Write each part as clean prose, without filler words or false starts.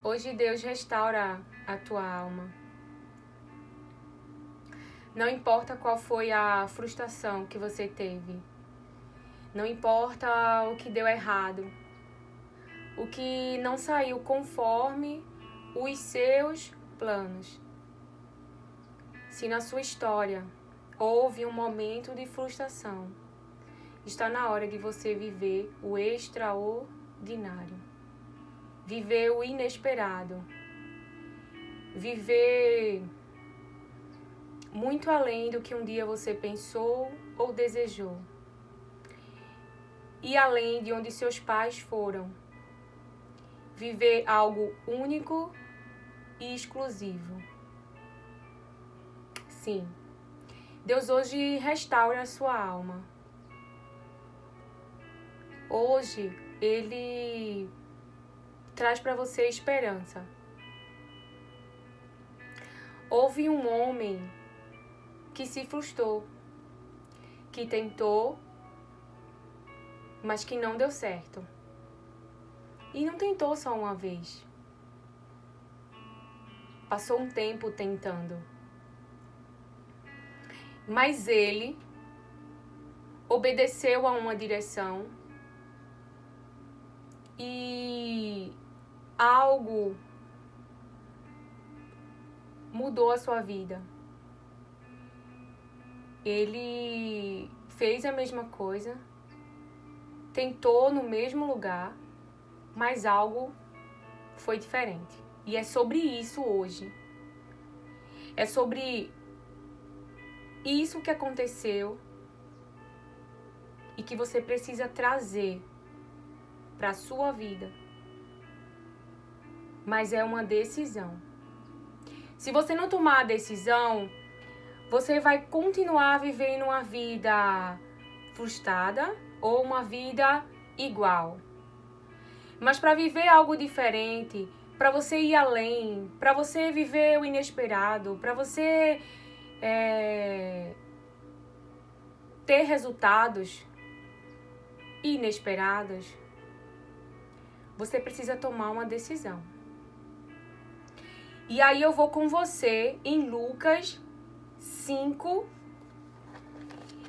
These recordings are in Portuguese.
Hoje Deus restaura a tua alma. Não importa qual foi a frustração que você teve. Não importa o que deu errado. O que não saiu conforme os seus planos. Se na sua história houve um momento de frustração, está na hora de você viver o extraordinário. Viver o inesperado. Viver muito além do que um dia você pensou ou desejou. E além de onde seus pais foram. Viver algo único e exclusivo. Sim, Deus hoje restaura a sua alma. Hoje Ele traz para você esperança. Houve um homem que se frustrou, que tentou, mas que não deu certo. E não tentou só uma vez. Passou um tempo tentando. Mas ele obedeceu a uma direção e algo mudou a sua vida. Ele fez a mesma coisa, tentou no mesmo lugar, mas algo foi diferente. E é sobre isso hoje. É sobre isso que aconteceu e que você precisa trazer para a sua vida. Mas é uma decisão. Se você não tomar a decisão, você vai continuar vivendo uma vida frustrada ou uma vida igual. Mas para viver algo diferente, para você ir além, para você viver o inesperado, para você ter resultados inesperados, você precisa tomar uma decisão. E aí eu vou com você em Lucas 5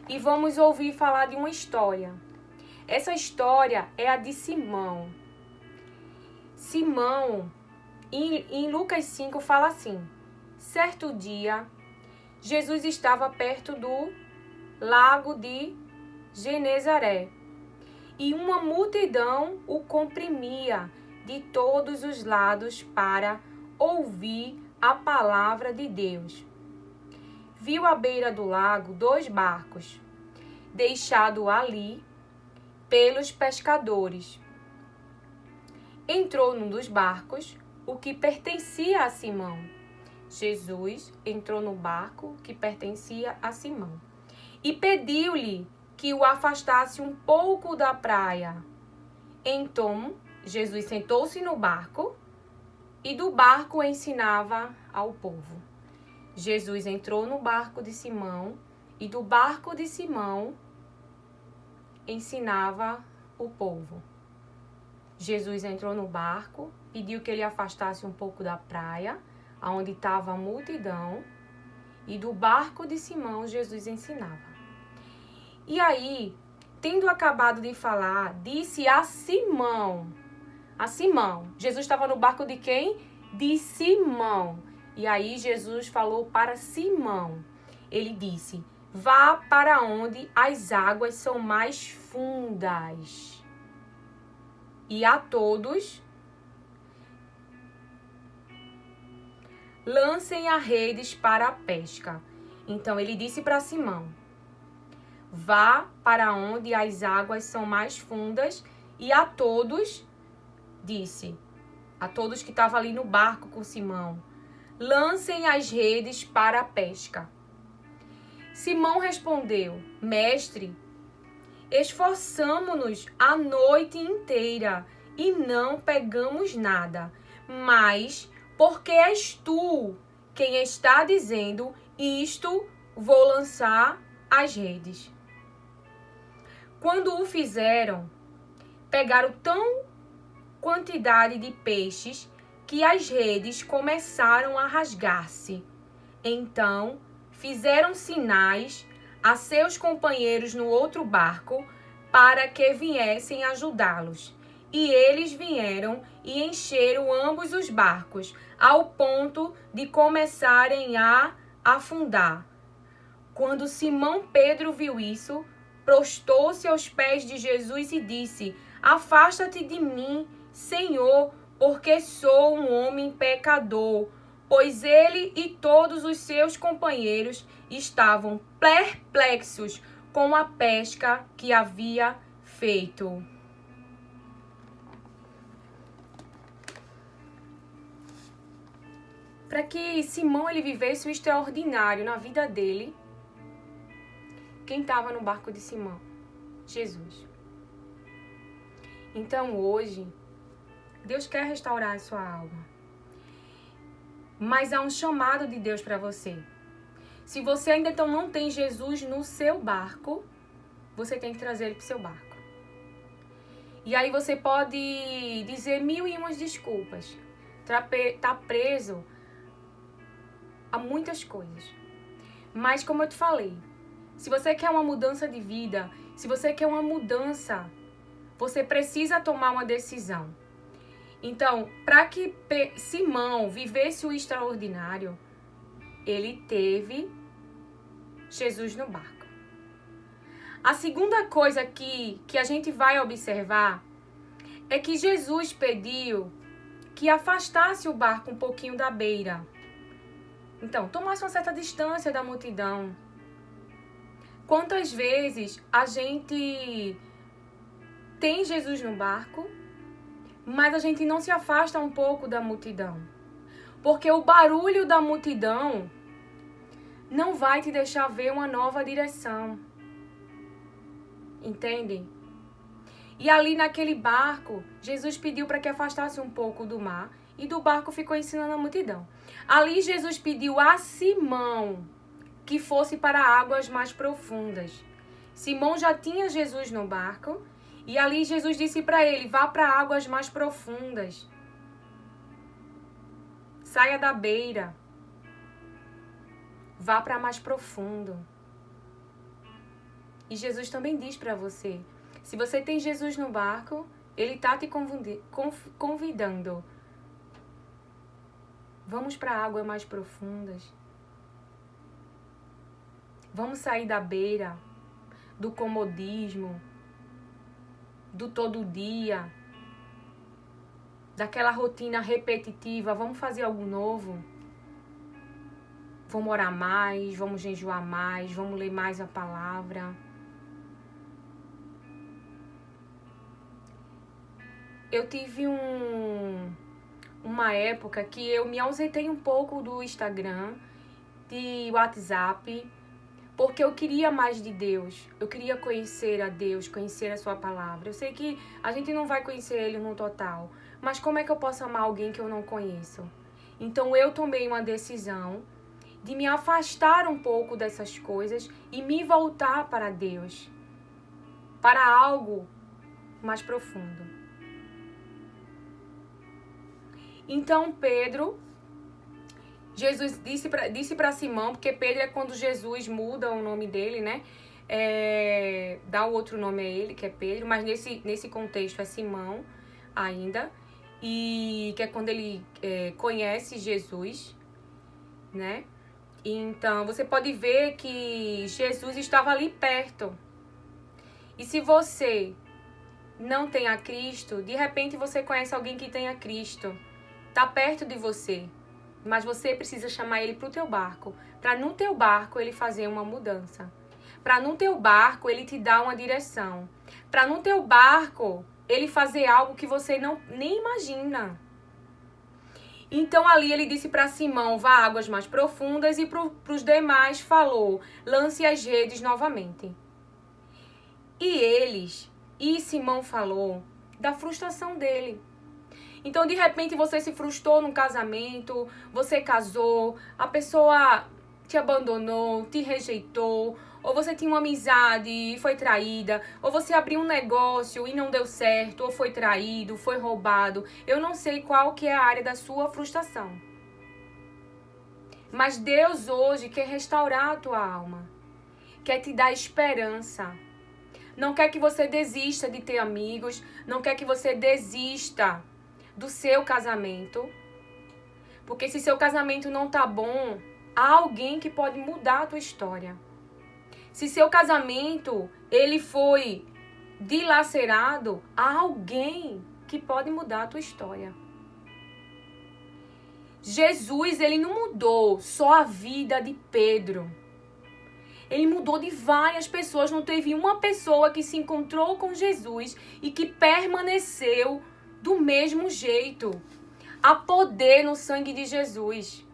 e vamos ouvir falar de uma história. Essa história é a de Simão. Simão, em Lucas 5, fala assim: certo dia, Jesus estava perto do lago de Genezaré e uma multidão o comprimia de todos os lados para ouvir a palavra de Deus. Viu à beira do lago 2 barcos, deixados ali pelos pescadores. Entrou num dos barcos, o que pertencia a Simão. Jesus entrou no barco que pertencia a Simão e pediu-lhe que o afastasse um pouco da praia. Então, Jesus sentou-se no barco e do barco ensinava ao povo. Jesus entrou no barco de Simão e do barco de Simão ensinava o povo. Jesus entrou no barco, pediu que ele afastasse um pouco da praia, onde estava a multidão, e do barco de Simão Jesus ensinava. E aí, tendo acabado de falar, disse a Simão, Jesus estava no barco de quem? De Simão. E aí Jesus falou para Simão, ele disse: vá para onde as águas são mais fundas. E a todos lancem as redes para a pesca. Então ele disse para Simão: vá para onde as águas são mais fundas. E a todos, disse, a todos que estavam ali no barco com Simão: lancem as redes para a pesca. Simão respondeu: mestre, esforçamo-nos a noite inteira e não pegamos nada, mas porque és tu quem está dizendo isto, vou lançar as redes. Quando o fizeram, pegaram tão quantidade de peixes que as redes começaram a rasgar-se. Então, fizeram sinais a seus companheiros no outro barco para que viessem ajudá-los. E eles vieram e encheram ambos os barcos, ao ponto de começarem a afundar. Quando Simão Pedro viu isso, prostou-se aos pés de Jesus e disse: Afasta-te de mim, Senhor, porque sou um homem pecador. Pois ele e todos os seus companheiros estavam perplexos com a pesca que havia feito. Para que Simão ele vivesse o extraordinário na vida dele, quem estava no barco de Simão? Jesus. Então hoje, Deus quer restaurar a sua alma. Mas há um chamado de Deus para você. Se você ainda então não tem Jesus no seu barco, você tem que trazer ele para o seu barco. E aí você pode dizer 1001 desculpas. Tá preso a muitas coisas. Mas como eu te falei, se você quer uma mudança de vida, se você quer uma mudança, você precisa tomar uma decisão. Então, para que Simão vivesse o extraordinário, ele teve Jesus no barco. A segunda coisa que a gente vai observar é que Jesus pediu que afastasse o barco um pouquinho da beira. Então, tomasse uma certa distância da multidão. Quantas vezes a gente tem Jesus no barco, mas a gente não se afasta um pouco da multidão? Porque o barulho da multidão não vai te deixar ver uma nova direção. Entende? E ali naquele barco, Jesus pediu para que afastasse um pouco do mar e do barco ficou ensinando a multidão. Ali Jesus pediu a Simão que fosse para águas mais profundas. Simão já tinha Jesus no barco e ali Jesus disse para ele: vá para águas mais profundas. Saia da beira. Vá para mais profundo. E Jesus também diz para você: se você tem Jesus no barco, ele está te convidando. Vamos para águas mais profundas. Vamos sair da beira, do comodismo, do todo dia, daquela rotina repetitiva. Vamos fazer algo novo. Vamos orar mais, vamos jejuar mais, vamos ler mais a palavra. Eu tive uma época que eu me ausentei um pouco do Instagram, de WhatsApp, porque eu queria mais de Deus. Eu queria conhecer a Deus, conhecer a sua palavra. Eu sei que a gente não vai conhecer Ele no total, mas como é que eu posso amar alguém que eu não conheço? Então eu tomei uma decisão de me afastar um pouco dessas coisas e me voltar para Deus, para algo mais profundo. Então Pedro, Jesus disse para Simão, porque Pedro é quando Jesus muda o nome dele, né? Dá o outro nome a ele, que é Pedro, mas nesse contexto é Simão ainda, e que é quando ele conhece Jesus, né? Então, você pode ver que Jesus estava ali perto. E se você não tem a Cristo, de repente você conhece alguém que tem a Cristo, tá perto de você, mas você precisa chamar ele pro teu barco, para no teu barco ele fazer uma mudança, para no teu barco ele te dar uma direção, para no teu barco ele fazer algo que você nem imagina. Então ali ele disse para Simão: vá a águas mais profundas, e para os demais falou: lance as redes novamente. E Simão falou da frustração dele. Então, de repente, você se frustrou num casamento, você casou, a pessoa te abandonou, te rejeitou, ou você tinha uma amizade e foi traída, ou você abriu um negócio e não deu certo, ou foi traído, foi roubado. Eu não sei qual que é a área da sua frustração. Mas Deus hoje quer restaurar a tua alma, quer te dar esperança. Não quer que você desista de ter amigos, não quer que você desista do seu casamento. Porque se seu casamento não tá bom, há alguém que pode mudar a tua história. Se seu casamento, ele foi dilacerado, há alguém que pode mudar a tua história. Jesus, ele não mudou só a vida de Pedro. Ele mudou de várias pessoas. Não teve uma pessoa que se encontrou com Jesus e que permaneceu do mesmo jeito. Há poder no sangue de Jesus.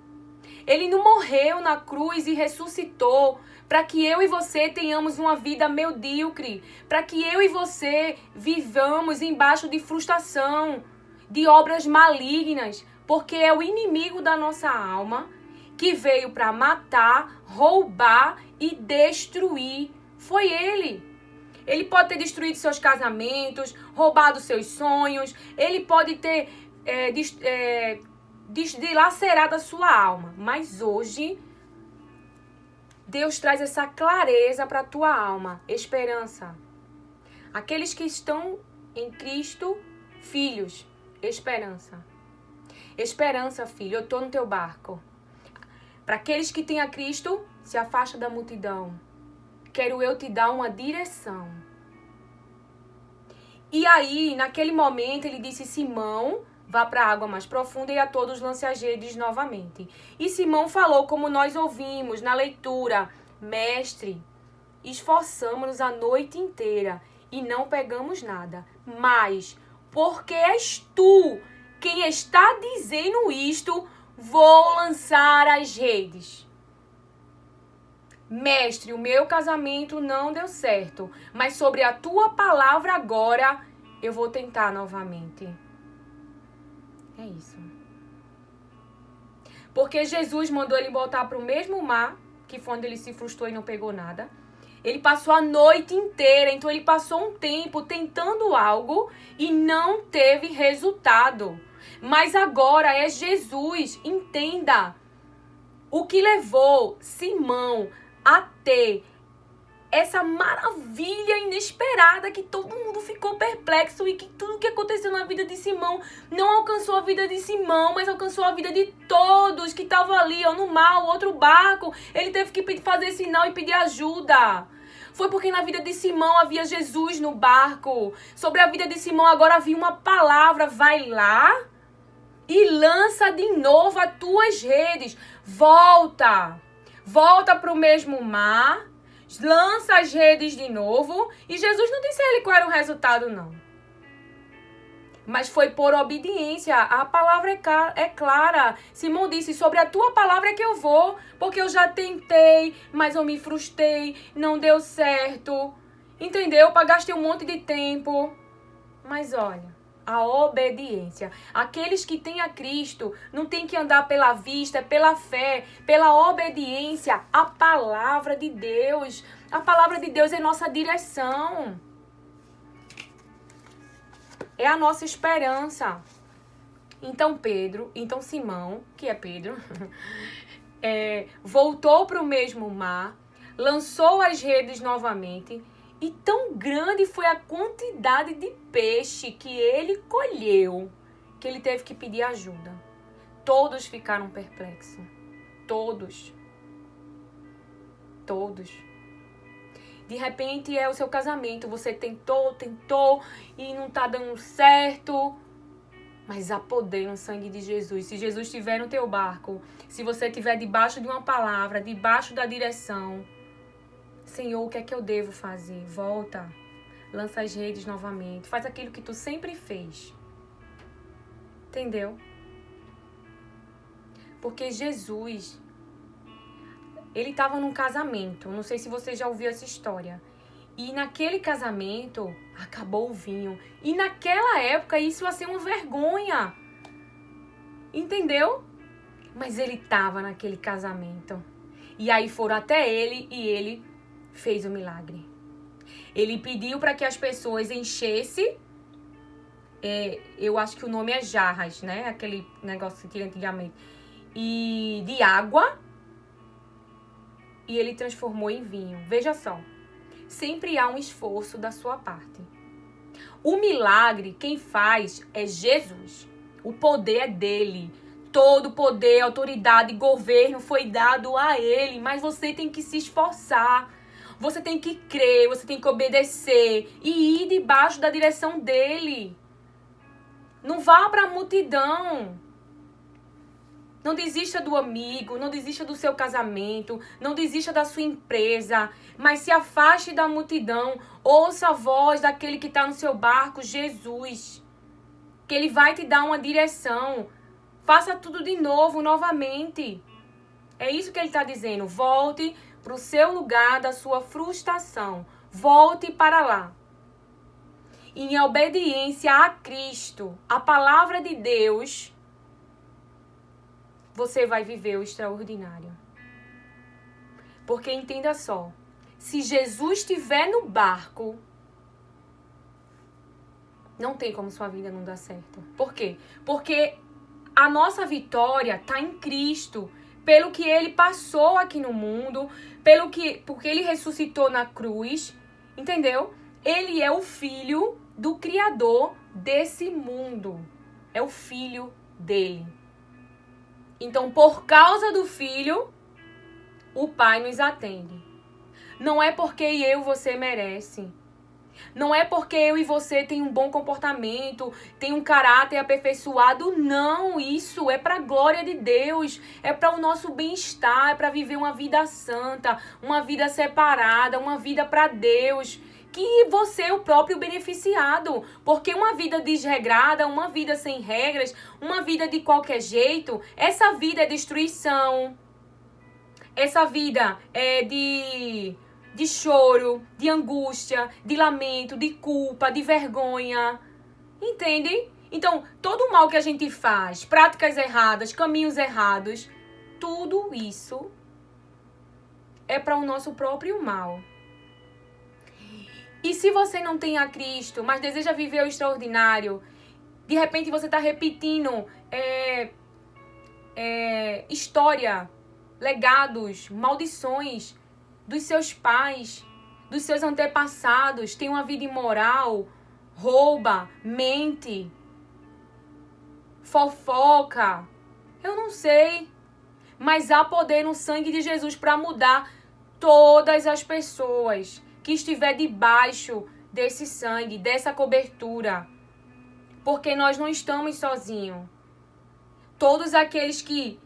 Ele não morreu na cruz e ressuscitou para que eu e você tenhamos uma vida medíocre, para que eu e você vivamos embaixo de frustração, de obras malignas, porque é o inimigo da nossa alma que veio para matar, roubar e destruir. Foi ele. Ele pode ter destruído seus casamentos, roubado seus sonhos, ele pode ter dilacerado a sua alma. Mas hoje, Deus traz essa clareza para a tua alma, esperança. Aqueles que estão em Cristo, filhos, esperança. Esperança, filho, eu estou no teu barco. Para aqueles que têm a Cristo, se afasta da multidão. Quero eu te dar uma direção. E aí, naquele momento, ele disse, Simão, vá para a água mais profunda e a todos lance as redes novamente. E Simão falou, como nós ouvimos na leitura, Mestre, esforçamos-nos a noite inteira e não pegamos nada. Mas, porque és tu quem está dizendo isto, vou lançar as redes. Mestre, o meu casamento não deu certo, mas sobre a tua palavra agora, eu vou tentar novamente. É isso. Porque Jesus mandou ele voltar para o mesmo mar, que foi onde ele se frustrou e não pegou nada. Ele passou a noite inteira, então ele passou um tempo tentando algo e não teve resultado. Mas agora é Jesus, entenda. O que levou Simão a ter essa maravilha inesperada que todo mundo ficou perplexo e que tudo que aconteceu na vida de Simão não alcançou a vida de Simão, mas alcançou a vida de todos que estavam ali, ó, no mar, o outro barco. Ele teve que fazer sinal e pedir ajuda. Foi porque na vida de Simão havia Jesus no barco. Sobre a vida de Simão agora havia uma palavra, vai lá e lança de novo as tuas redes. Volta para o mesmo mar, lança as redes de novo. E Jesus não disse a ele qual era o resultado, não. Mas foi por obediência. A palavra é clara. Simão disse, sobre a tua palavra é que eu vou, porque eu já tentei, mas eu me frustrei, não deu certo. Entendeu? Gastei um monte de tempo. Mas olha, a obediência. Aqueles que têm a Cristo não tem que andar pela vista, pela fé, pela obediência à palavra de Deus. A palavra de Deus é nossa direção. É a nossa esperança. Então Simão, que é Pedro, voltou para o mesmo mar, lançou as redes novamente. E tão grande foi a quantidade de peixe que ele colheu, que ele teve que pedir ajuda. Todos ficaram perplexos. Todos. De repente é o seu casamento. Você tentou e não está dando certo. Mas há poder no sangue de Jesus. Se Jesus estiver no teu barco, se você estiver debaixo de uma palavra, debaixo da direção, Senhor, o que é que eu devo fazer? Volta, lança as redes novamente, faz aquilo que tu sempre fez. Entendeu? Porque Jesus, ele estava num casamento, não sei se você já ouviu essa história. E naquele casamento, acabou o vinho. E naquela época, isso ia ser uma vergonha. Entendeu? Mas ele estava naquele casamento. E aí foram até ele e ele fez o milagre. Ele pediu para que as pessoas enchessem, eu acho que o nome é jarras, né? Aquele negócio que tinha antigamente. E de água. E ele transformou em vinho. Veja só. Sempre há um esforço da sua parte. O milagre, quem faz é Jesus. O poder é dele. Todo poder, autoridade, governo foi dado a ele. Mas você tem que se esforçar. Você tem que crer, você tem que obedecer. E ir debaixo da direção dele. Não vá para a multidão. Não desista do amigo, não desista do seu casamento, não desista da sua empresa, mas se afaste da multidão. Ouça a voz daquele que está no seu barco, Jesus, que ele vai te dar uma direção. Faça tudo de novo, novamente. É isso que ele está dizendo. Volte para o seu lugar da sua frustração. Volte para lá. Em obediência a Cristo, a palavra de Deus, você vai viver o extraordinário. Porque entenda só, se Jesus estiver no barco, não tem como sua vida não dar certo. Por quê? Porque a nossa vitória está em Cristo, pelo que ele passou aqui no mundo, porque ele ressuscitou na cruz, entendeu? Ele é o filho do Criador desse mundo. É o filho dele. Então, por causa do Filho, o Pai nos atende. Não é porque eu e você merece. Não é porque eu e você tem um bom comportamento, tem um caráter aperfeiçoado. Não, isso é para a glória de Deus. É para o nosso bem-estar, é para viver uma vida santa, uma vida separada, uma vida para Deus. Que você é o próprio beneficiado. Porque uma vida desregrada, uma vida sem regras, uma vida de qualquer jeito, essa vida é destruição. Essa vida é de choro, de angústia, de lamento, de culpa, de vergonha. Entende? Então, todo o mal que a gente faz, práticas erradas, caminhos errados, tudo isso é para o nosso próprio mal. E se você não tem a Cristo, mas deseja viver o extraordinário, de repente você está repetindo história, legados, maldições dos seus pais, dos seus antepassados, tem uma vida imoral, rouba, mente, fofoca. Eu não sei, mas há poder no sangue de Jesus para mudar todas as pessoas que estiver debaixo desse sangue, dessa cobertura. Porque nós não estamos sozinhos. Todos aqueles que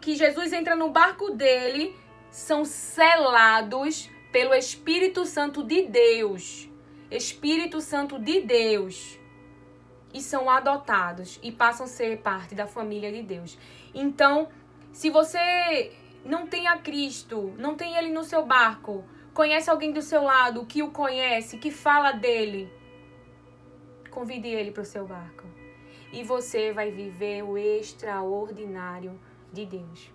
que Jesus entra no barco dele, são selados pelo Espírito Santo de Deus. Espírito Santo de Deus. E são adotados e passam a ser parte da família de Deus. Então, se você não tem a Cristo, não tem ele no seu barco, conhece alguém do seu lado que o conhece, que fala dele, convide ele para o seu barco. E você vai viver o extraordinário de Deus.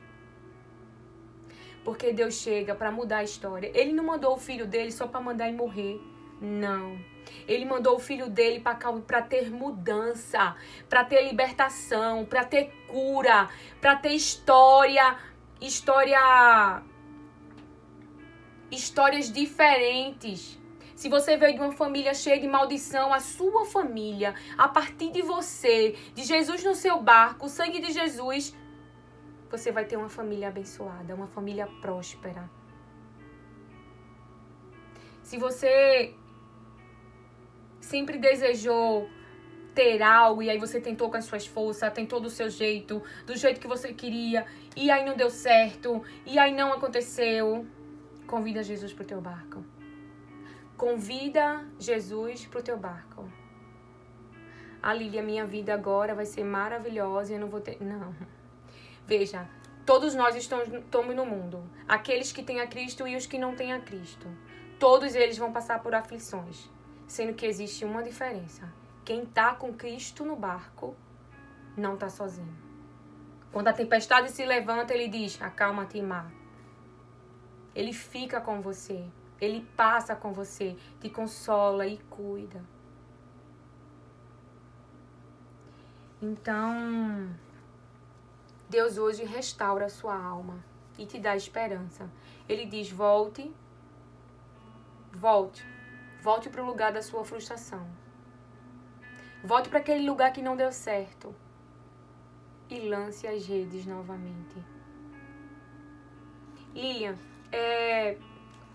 Porque Deus chega para mudar a história. Ele não mandou o filho dele só para mandar ele morrer. Não. Ele mandou o filho dele para ter mudança, para ter libertação, para ter cura, para ter histórias diferentes. Se você veio de uma família cheia de maldição, a sua família, a partir de você, de Jesus no seu barco, o sangue de Jesus, você vai ter uma família abençoada, uma família próspera. Se você sempre desejou ter algo e aí você tentou com as suas forças, tentou do seu jeito, do jeito que você queria, e aí não deu certo, e aí não aconteceu, convida Jesus pro teu barco. Convida Jesus pro teu barco. Ah, Lília, minha vida agora vai ser maravilhosa e eu não vou ter... Não. Veja, todos nós estamos no mundo. Aqueles que têm a Cristo e os que não têm a Cristo. Todos eles vão passar por aflições. Sendo que existe uma diferença. Quem está com Cristo no barco não está sozinho. Quando a tempestade se levanta, ele diz, acalma-te, mar. Ele fica com você. Ele passa com você, te consola e cuida. Então, Deus hoje restaura a sua alma e te dá esperança. Ele diz, volte para o lugar da sua frustração. Volte para aquele lugar que não deu certo e lance as redes novamente. Lilian,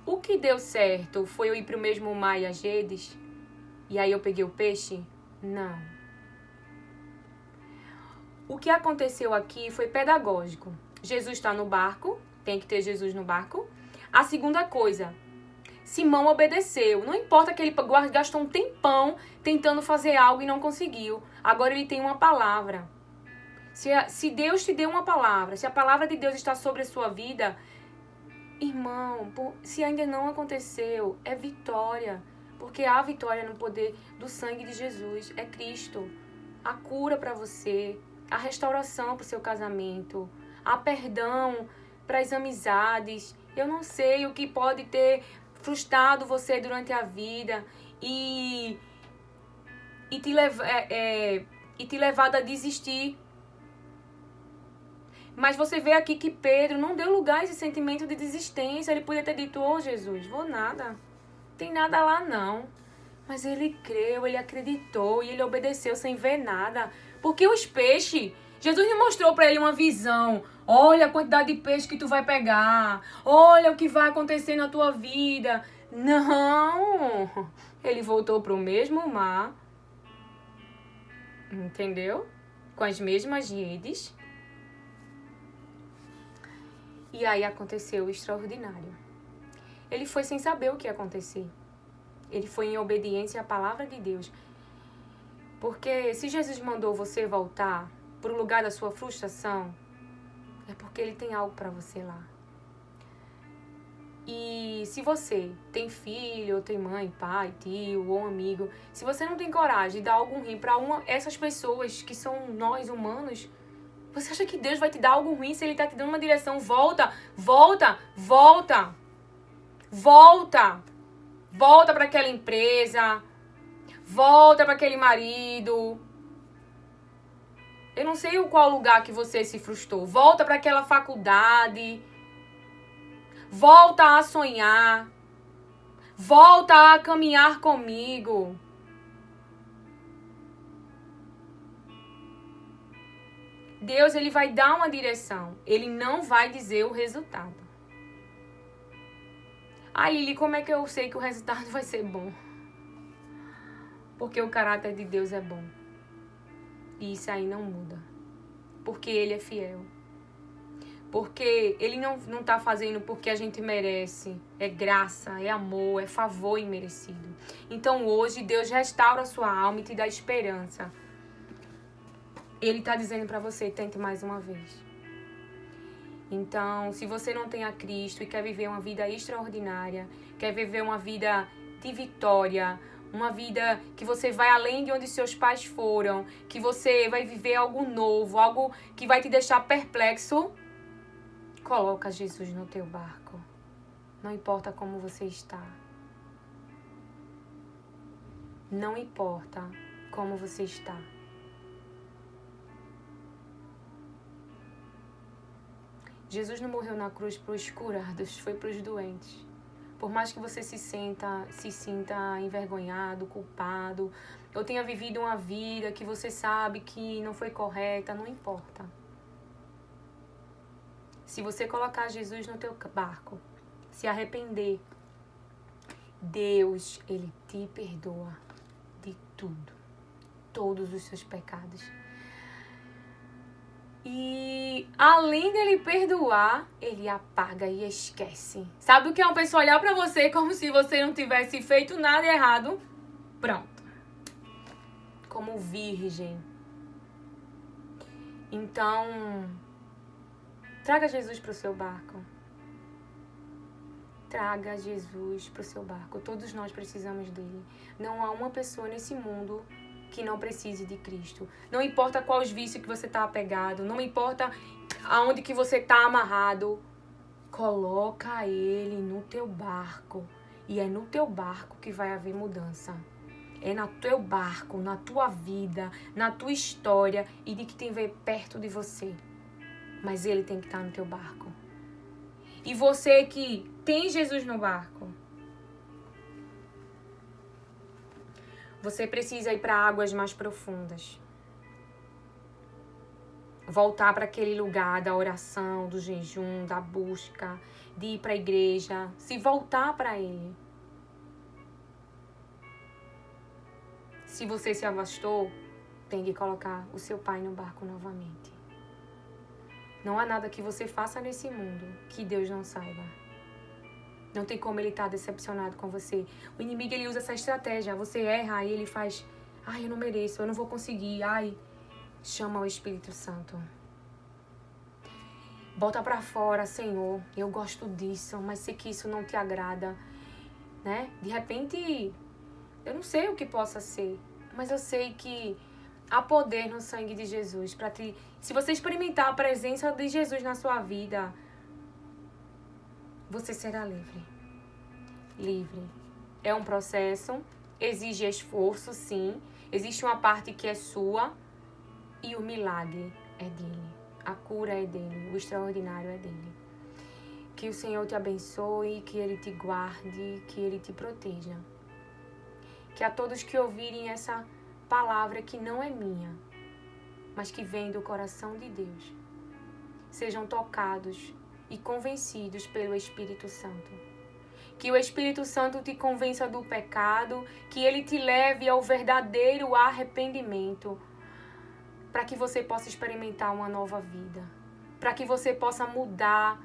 o que deu certo foi eu ir para o mesmo mar e as redes? E aí eu peguei o peixe? Não. O que aconteceu aqui foi pedagógico. Jesus está no barco, tem que ter Jesus no barco. A segunda coisa, Simão obedeceu. Não importa que ele gastou um tempão tentando fazer algo e não conseguiu. Agora ele tem uma palavra. Se Deus te deu uma palavra, se a palavra de Deus está sobre a sua vida, irmão, se ainda não aconteceu, é vitória. Porque há vitória no poder do sangue de Jesus. É Cristo. A cura para você, a restauração para o seu casamento, a perdão para as amizades. Eu não sei o que pode ter frustrado você durante a vida e te levado a desistir. Mas você vê aqui que Pedro não deu lugar a esse sentimento de desistência. Ele podia ter dito, Jesus, vou nada. Não tem nada lá não. Mas ele creu, ele acreditou e ele obedeceu sem ver nada. Porque os peixes, Jesus não mostrou para ele uma visão. Olha a quantidade de peixe que tu vai pegar. Olha o que vai acontecer na tua vida. Não. Ele voltou para o mesmo mar. Entendeu? Com as mesmas redes. E aí aconteceu o extraordinário. Ele foi sem saber o que ia acontecer. Ele foi em obediência à palavra de Deus. Porque se Jesus mandou você voltar para o lugar da sua frustração, é porque Ele tem algo para você lá. E se você tem filho, ou tem mãe, pai, tio ou amigo, se você não tem coragem de dar algo ruim para essas pessoas que são nós humanos, você acha que Deus vai te dar algo ruim se Ele está te dando uma direção? Volta, volta, volta. Volta. Volta para aquela empresa. Volta para aquele marido. Eu não sei qual lugar que você se frustrou. Volta para aquela faculdade. Volta a sonhar. Volta a caminhar comigo. Deus, Ele vai dar uma direção. Ele não vai dizer o resultado. Lili, como é que eu sei que o resultado vai ser bom? Porque o caráter de Deus é bom. E isso aí não muda. Porque Ele é fiel. Porque Ele não está fazendo porque a gente merece. É graça, é amor, é favor imerecido. Então hoje Deus restaura a sua alma e te dá esperança. Ele está dizendo para você, tente mais uma vez. Então, se você não tem a Cristo e quer viver uma vida extraordinária, quer viver uma vida de vitória, uma vida que você vai além de onde seus pais foram, que você vai viver algo novo, algo que vai te deixar perplexo, coloca Jesus no teu barco. Não importa como você está. Não importa como você está. Jesus não morreu na cruz para os curados, foi para os doentes. Por mais que você se sinta envergonhado, culpado, ou tenha vivido uma vida que você sabe que não foi correta, não importa. Se você colocar Jesus no teu barco, se arrepender, Deus, Ele te perdoa de tudo, todos os seus pecados. E além dele perdoar, ele apaga e esquece. Sabe o que é uma pessoa olhar pra você como se você não tivesse feito nada errado? Pronto. Como virgem. Então, traga Jesus pro seu barco. Traga Jesus pro seu barco. Todos nós precisamos dele. Não há uma pessoa nesse mundo que não precise de Cristo. Não importa quais vícios que você está apegado, não importa aonde que você está amarrado, Coloca ele no teu barco. E é no teu barco que vai haver mudança. É no teu barco, na tua vida, na tua história e de que tem ver perto de você. Mas ele tem que estar no teu barco. E você que tem Jesus no barco, você precisa ir para águas mais profundas. Voltar para aquele lugar da oração, do jejum, da busca, de ir para a igreja, se voltar para ele. Se você se afastou, tem que colocar o seu pai no barco novamente. Não há nada que você faça nesse mundo que Deus não saiba. Não tem como ele estar decepcionado com você. O inimigo, ele usa essa estratégia. Você erra, aí ele faz, eu não mereço, eu não vou conseguir, chama o Espírito Santo. Bota pra fora, Senhor, eu gosto disso, mas sei que isso não te agrada, né? De repente, eu não sei o que possa ser, mas eu sei que há poder no sangue de Jesus. Se você experimentar a presença de Jesus na sua vida, você será livre. Livre. É um processo, exige esforço, sim. Existe uma parte que é sua e o milagre é dele. A cura é dele, o extraordinário é dele. Que o Senhor te abençoe, que ele te guarde, que ele te proteja. Que a todos que ouvirem essa palavra que não é minha, mas que vem do coração de Deus, sejam tocados e convencidos pelo Espírito Santo. Que o Espírito Santo te convença do pecado, que ele te leve ao verdadeiro arrependimento, para que você possa experimentar uma nova vida, para que você possa mudar,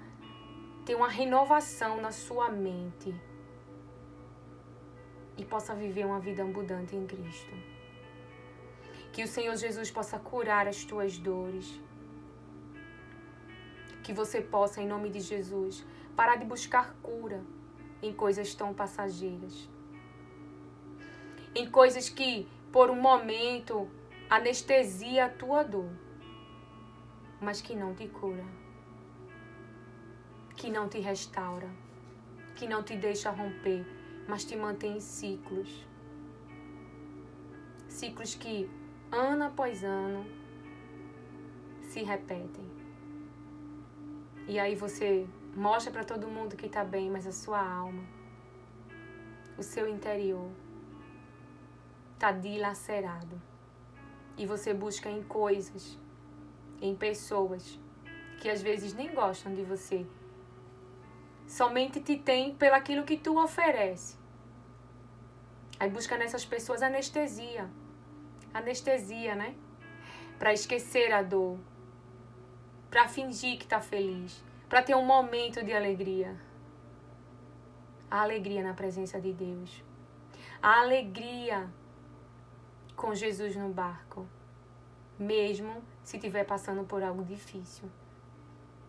ter uma renovação na sua mente e possa viver uma vida abundante em Cristo. Que o Senhor Jesus possa curar as tuas dores. Que você possa, em nome de Jesus, parar de buscar cura em coisas tão passageiras. Em coisas que, por um momento, anestesia a tua dor, mas que não te cura, que não te restaura, que não te deixa romper, mas te mantém em ciclos. Ciclos que, ano após ano, se repetem. E aí você mostra para todo mundo que está bem, mas a sua alma, o seu interior, está dilacerado. E você busca em coisas, em pessoas, que às vezes nem gostam de você. Somente te tem pelaquilo que tu oferece. Aí busca nessas pessoas anestesia. Anestesia, né? Para esquecer a dor. Para fingir que tá feliz. Para ter um momento de alegria. A alegria na presença de Deus. A alegria com Jesus no barco, mesmo se estiver passando por algo difícil.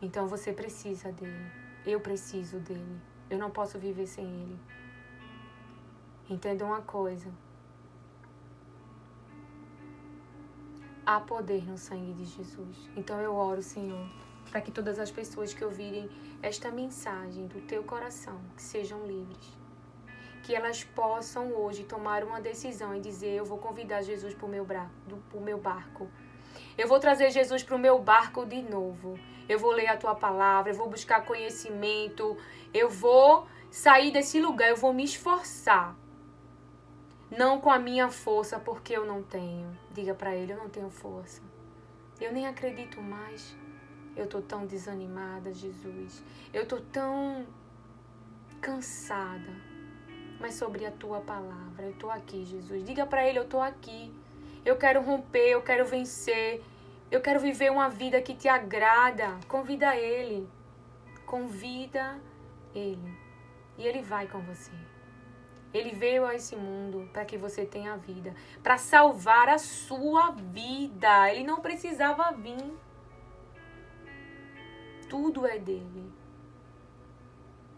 Então você precisa dele, eu preciso dele, eu não posso viver sem ele. Entenda uma coisa, há poder no sangue de Jesus. Então eu oro, Senhor, para que todas as pessoas que ouvirem esta mensagem do teu coração, que sejam livres. Que elas possam hoje tomar uma decisão e dizer, eu vou convidar Jesus para o meu barco. Eu vou trazer Jesus para o meu barco de novo. Eu vou ler a tua palavra, eu vou buscar conhecimento, eu vou sair desse lugar, eu vou me esforçar. Não com a minha força, porque eu não tenho. Diga para ele, eu não tenho força. Eu nem acredito mais. Eu estou tão desanimada, Jesus. Eu estou tão cansada. Mas sobre a tua palavra, eu estou aqui, Jesus. Diga para ele, eu estou aqui. Eu quero romper, eu quero vencer. Eu quero viver uma vida que te agrada. Convida ele. Convida ele. E ele vai com você. Ele veio a esse mundo para que você tenha vida. Para salvar a sua vida. Ele não precisava vir. Tudo é dele.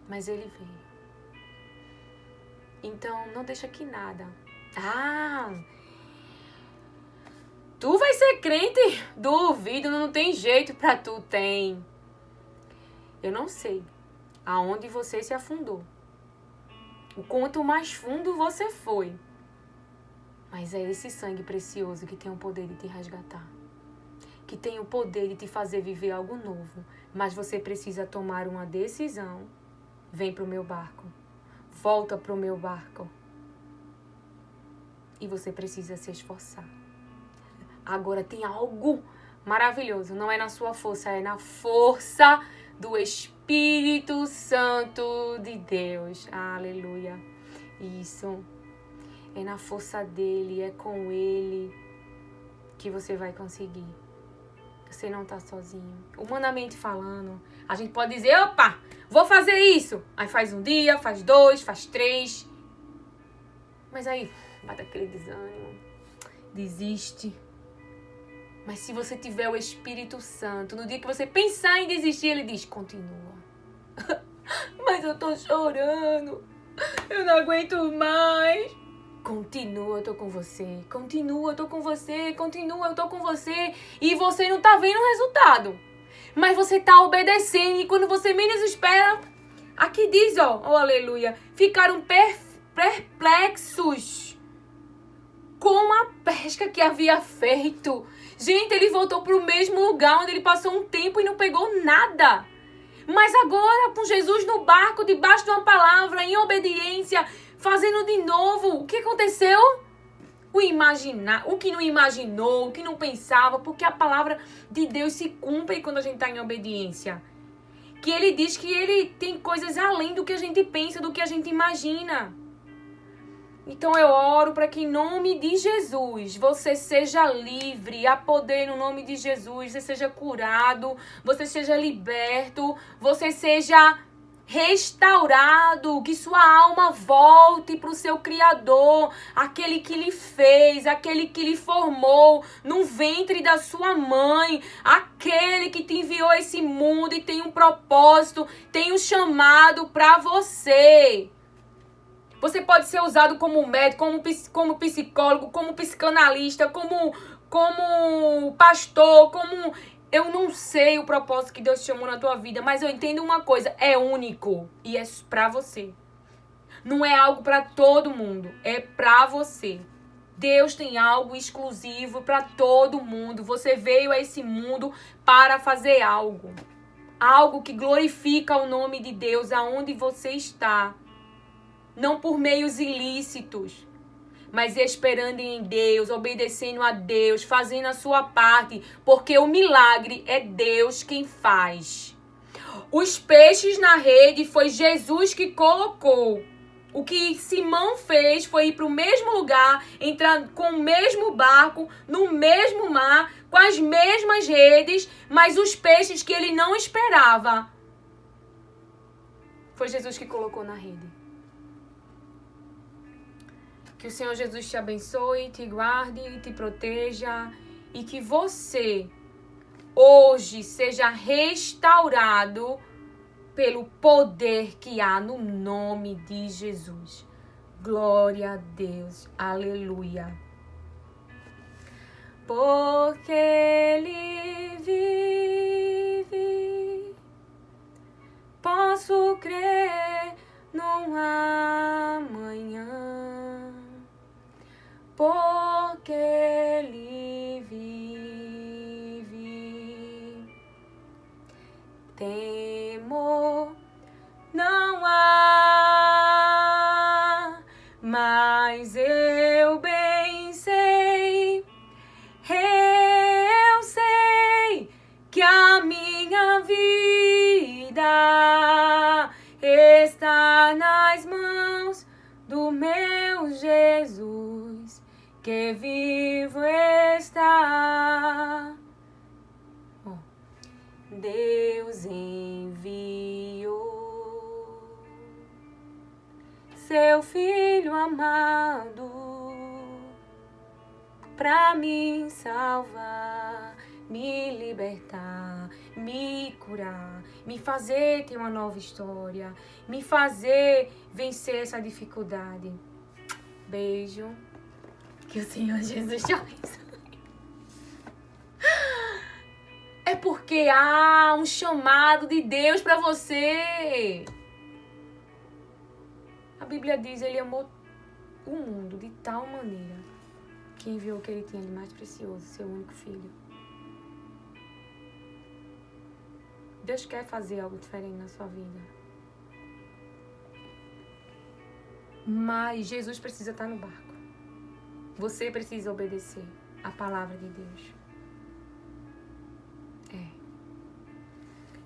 Mas ele veio. Então, não deixa que nada. Tu vai ser crente? Duvido, não tem jeito pra tu. Tem. Eu não sei. aonde você se afundou. O quanto mais fundo você foi. Mas é esse sangue precioso que tem o poder de te resgatar. Que tem o poder de te fazer viver algo novo. Mas você precisa tomar uma decisão. Vem pro meu barco. Volta pro meu barco. E você precisa se esforçar. Agora tem algo maravilhoso. Não é na sua força, é na força do Espírito Santo de Deus. Aleluia. Isso. É na força dele, é com ele que você vai conseguir. Você não tá sozinho. Humanamente falando, a gente pode dizer, opa, vou fazer isso. Aí faz um dia, faz 2, faz 3. Mas aí bate aquele desânimo. Desiste. Mas se você tiver o Espírito Santo, no dia que você pensar em desistir, ele diz, continua. Mas eu tô chorando. Eu não aguento mais. Continua, eu tô com você. Continua, eu tô com você. Continua, eu tô com você. E você não tá vendo o resultado. Mas você tá obedecendo. E quando você menos espera, aqui diz, ó, oh, aleluia, ficaram perplexos com a pesca que havia feito. Gente, ele voltou pro mesmo lugar onde ele passou um tempo e não pegou nada. Mas agora, com Jesus no barco, debaixo de uma palavra, em obediência, fazendo de novo, o que aconteceu? O que não imaginou, o que não pensava, porque a palavra de Deus se cumpre quando a gente está em obediência. Que ele diz que ele tem coisas além do que a gente pensa, do que a gente imagina. Então eu oro para que em nome de Jesus você seja livre, há poder no nome de Jesus, você seja curado, você seja liberto, você seja restaurado, que sua alma volte para o seu Criador, aquele que lhe fez, aquele que lhe formou no ventre da sua mãe, aquele que te enviou a esse mundo e tem um propósito, tem um chamado para você. Você pode ser usado como médico, como psicólogo, como psicanalista, como pastor, como... Eu não sei o propósito que Deus te chamou na tua vida, mas eu entendo uma coisa, é único e é pra você. Não é algo pra todo mundo, é pra você. Deus tem algo exclusivo pra todo mundo. Você veio a esse mundo para fazer algo. Algo que glorifica o nome de Deus aonde você está. Não por meios ilícitos, mas esperando em Deus, obedecendo a Deus, fazendo a sua parte, porque o milagre é Deus quem faz. Os peixes na rede foi Jesus que colocou. O que Simão fez foi ir para o mesmo lugar, entrar com o mesmo barco, no mesmo mar, com as mesmas redes, mas os peixes que ele não esperava, foi Jesus que colocou na rede. Que o Senhor Jesus te abençoe, te guarde, te proteja e que você hoje seja restaurado pelo poder que há no nome de Jesus. Glória a Deus. Aleluia. Porque Ele vive, posso crer num amanhã. Porque Ele vive, temor não há, mas eu bem sei que a minha vida está nas mãos do meu Jesus, que vivo está. Deus enviou seu Filho amado para me salvar, me libertar, me curar, me fazer ter uma nova história, me fazer vencer essa dificuldade. Beijo. Que o Senhor Jesus te abençoe. É porque há um chamado de Deus para você. Bíblia diz, ele amou o mundo de tal maneira que enviou o que ele tinha de mais precioso, seu único filho. Deus quer fazer algo diferente na sua vida. Mas Jesus precisa estar no barco. Você precisa obedecer a palavra de Deus.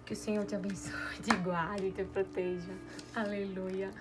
Que o Senhor te abençoe, te guarde e te proteja. Aleluia.